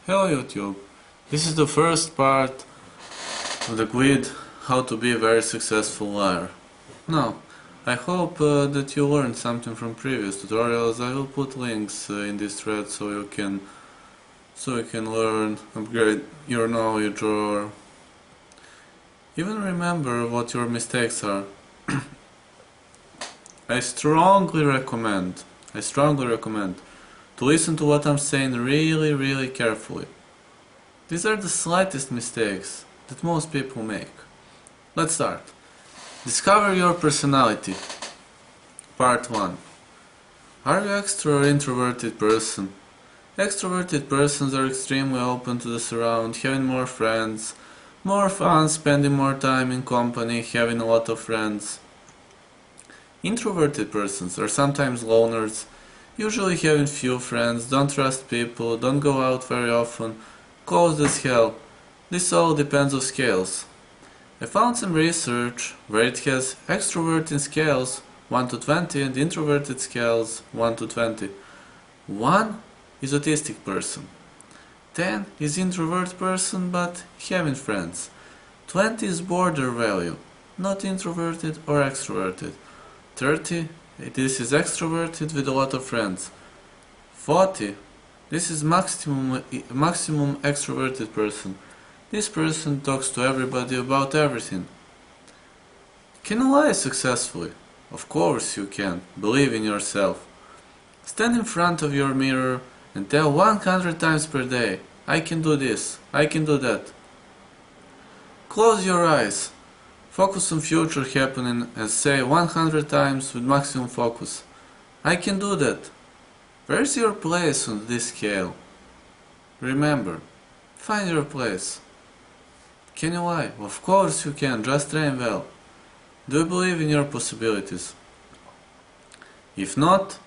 Hello YouTube, this is the first part of the grid how to be a very successful liar. Now, I hope that you learned something from previous tutorials. I will put links in this thread so you can learn, upgrade your knowledge, or even remember what your mistakes are. I strongly recommend to listen to what I'm saying really carefully. These are the slightest mistakes that most people make. Let's start. Discover your personality. Part 1. Are you extro or introverted person? Extroverted persons are extremely open to the surround, having more friends, more fun, spending more time in company, having a lot of friends. Introverted persons are sometimes loners, usually having few friends, don't trust people, don't go out very often, closed as hell. This all depends on scales. I found some research where it has extroverted scales 1 to 20 and introverted scales 1 to 20. 1 is autistic person. 10 is introvert person but having friends. 20 is border value, not introverted or extroverted. 30, this is extroverted with a lot of friends. 40, this is maximum extroverted person. This person talks to everybody about everything. Can you lie successfully? Of course you can. Believe in yourself. Stand in front of your mirror and tell 100 times per day, I can do this, I can do that. Close your eyes. Focus on future happening and say 100 times with maximum focus, I can do that. Where's your place on this scale? Remember, find your place. Can you lie? Of course you can, just train well. Do you believe in your possibilities? If not,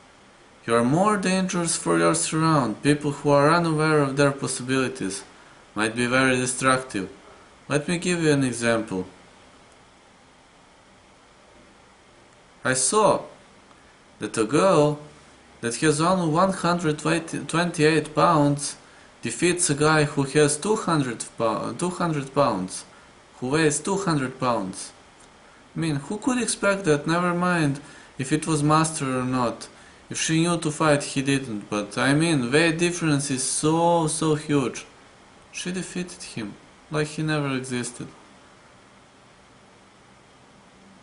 you are more dangerous for your surround. People who are unaware of their possibilities might be very destructive. Let me give you an example. I saw that a girl that has only 128 pounds defeats a guy who has 200 pounds, who weighs 200 pounds. I mean, who could expect that? Never mind if it was master or not. If she knew to fight, he didn't, but I mean, weight difference is so huge. She defeated him, like he never existed.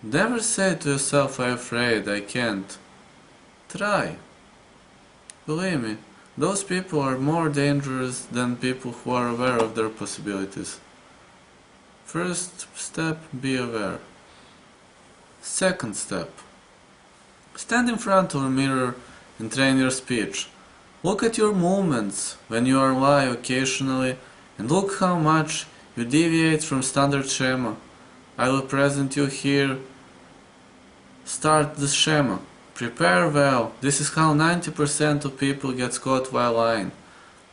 Never say to yourself, I'm afraid, I can't. Try. Believe me, those people are more dangerous than people who are aware of their possibilities. First step, be aware. Second step. Stand in front of a mirror and train your speech. Look at your movements when you are lie occasionally and look how much you deviate from standard schema. I will present you here. Start the schema. Prepare well. This is how 90% of people get caught while lying.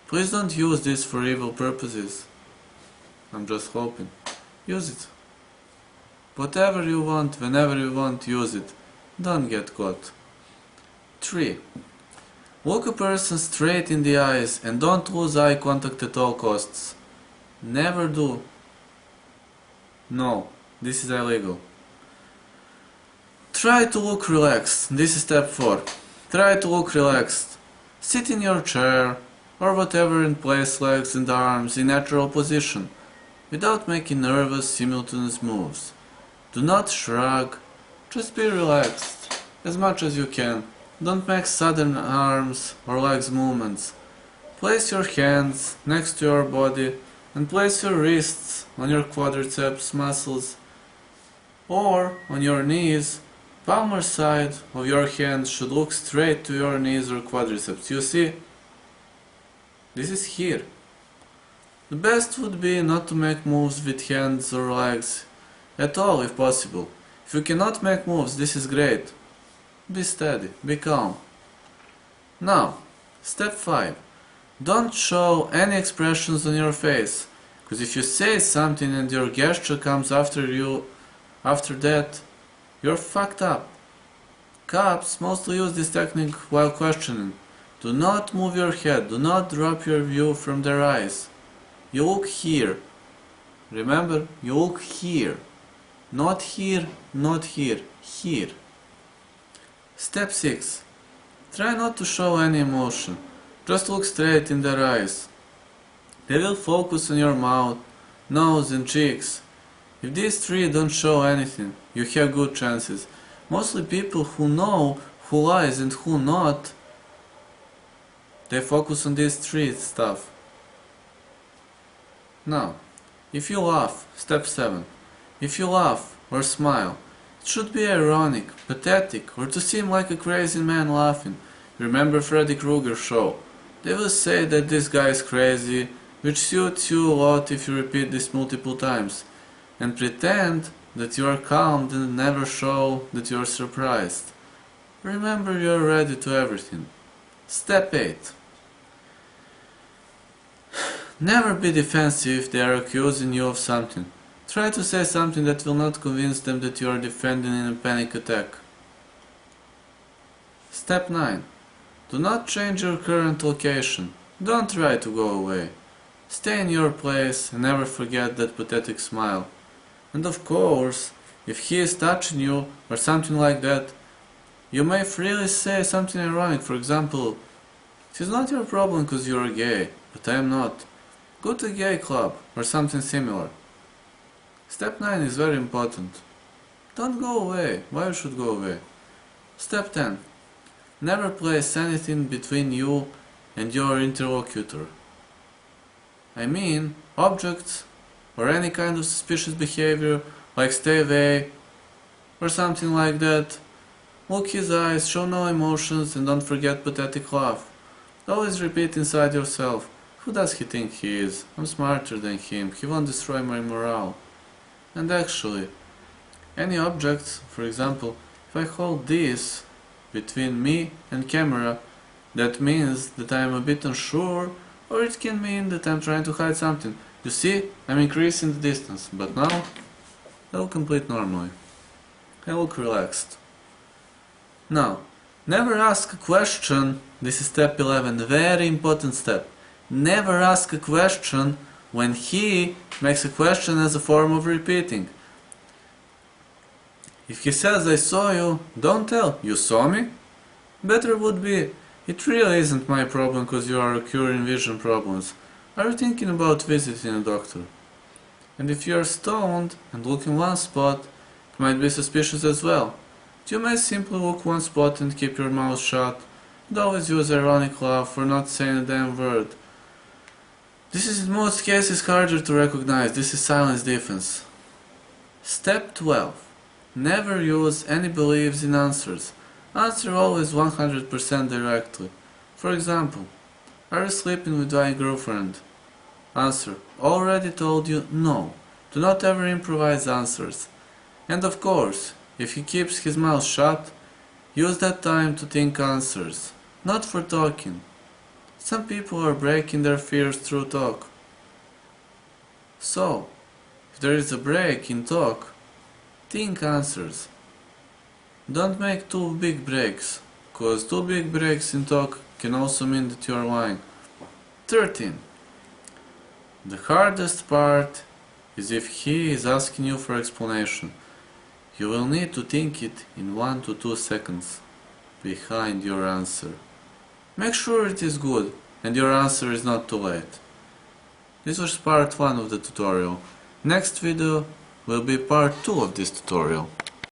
Please don't use this for evil purposes. I'm just hoping. Use it. Whatever you want, whenever you want, use it. Don't get caught. 3. Look a person straight in the eyes and don't lose eye contact at all costs. Never do. No, this is illegal. Try to look relaxed. This is step 4. Try to look relaxed. Sit in your chair or whatever and place legs and arms in natural position without making nervous simultaneous moves. Do not shrug. Just be relaxed as much as you can. Don't make sudden arms or legs movements. Place your hands next to your body and place your wrists on your quadriceps muscles or on your knees. Palmar side of your hand should look straight to your knees or quadriceps. You see? This is here. The best would be not to make moves with hands or legs at all if possible. If you cannot make moves, this is great. Be steady, be calm. Now, step 5. Don't show any expressions on your face, because if you say something and your gesture comes after that, you're fucked up. Cops mostly use this technique while questioning. Do not move your head, do not drop your view from their eyes. You look here. Remember, you look here. Not here, not here, here. Step 6. Try not to show any emotion. Just look straight in their eyes. They will focus on your mouth, nose and cheeks. If these three don't show anything, you have good chances. Mostly people who know who lies and who not, they focus on these three stuff. Now, if you laugh, step 7. If you laugh or smile, it should be ironic, pathetic, or to seem like a crazy man laughing. Remember Freddy Krueger show. They will say that this guy is crazy, which suits you a lot if you repeat this multiple times, and pretend that you are calm and never show that you are surprised. Remember, you are ready to everything. Step 8. Never be defensive if they are accusing you of something. Try to say something that will not convince them that you are defending in a panic attack. Step 9. Do not change your current location. Don't try to go away. Stay in your place and never forget that pathetic smile. And of course, if he is touching you or something like that, you may freely say something ironic. For example, it is not your problem because you are gay, but I am not. Go to a gay club or something similar. Step 9 is very important. Don't go away. Why you should go away? Step 10. Never place anything between you and your interlocutor. I mean, objects or any kind of suspicious behavior, like stay away or something like that. Look his eyes, show no emotions, and don't forget pathetic laugh. Always repeat inside yourself, who does he think he is? I'm smarter than him, he won't destroy my morale. And actually, any objects, for example, if I hold this between me and camera, that means that I am a bit unsure, or it can mean that I'm trying to hide something. You see, I'm increasing the distance, but now I look complete normally. I look relaxed. Now, never ask a question. This is step 11, very important step. Never ask a question when he makes a question as a form of repeating. If he says, I saw you, don't tell, you saw me? Better would be, it really isn't my problem because you are curing vision problems. Are you thinking about visiting a doctor? And if you are stoned and look in one spot, it might be suspicious as well. You may simply look one spot and keep your mouth shut, and always use ironic laugh for not saying a damn word. This is in most cases harder to recognize. This is silence defense. Step 12. Never use any beliefs in answers. Answer always 100% directly. For example, are you sleeping with my girlfriend? Answer, already told you no. Do not ever improvise answers. And of course, if he keeps his mouth shut, use that time to think answers, not for talking. Some people are breaking their fears through talk. So, if there is a break in talk, think answers. Don't make too big breaks, cause too big breaks in talk can also mean that you are lying. 13. The hardest part is if he is asking you for explanation. You will need to think it in 1 to 2 seconds behind your answer. Make sure it is good and your answer is not too late. This was part 1 of the tutorial. Next video will be part 2 of this tutorial.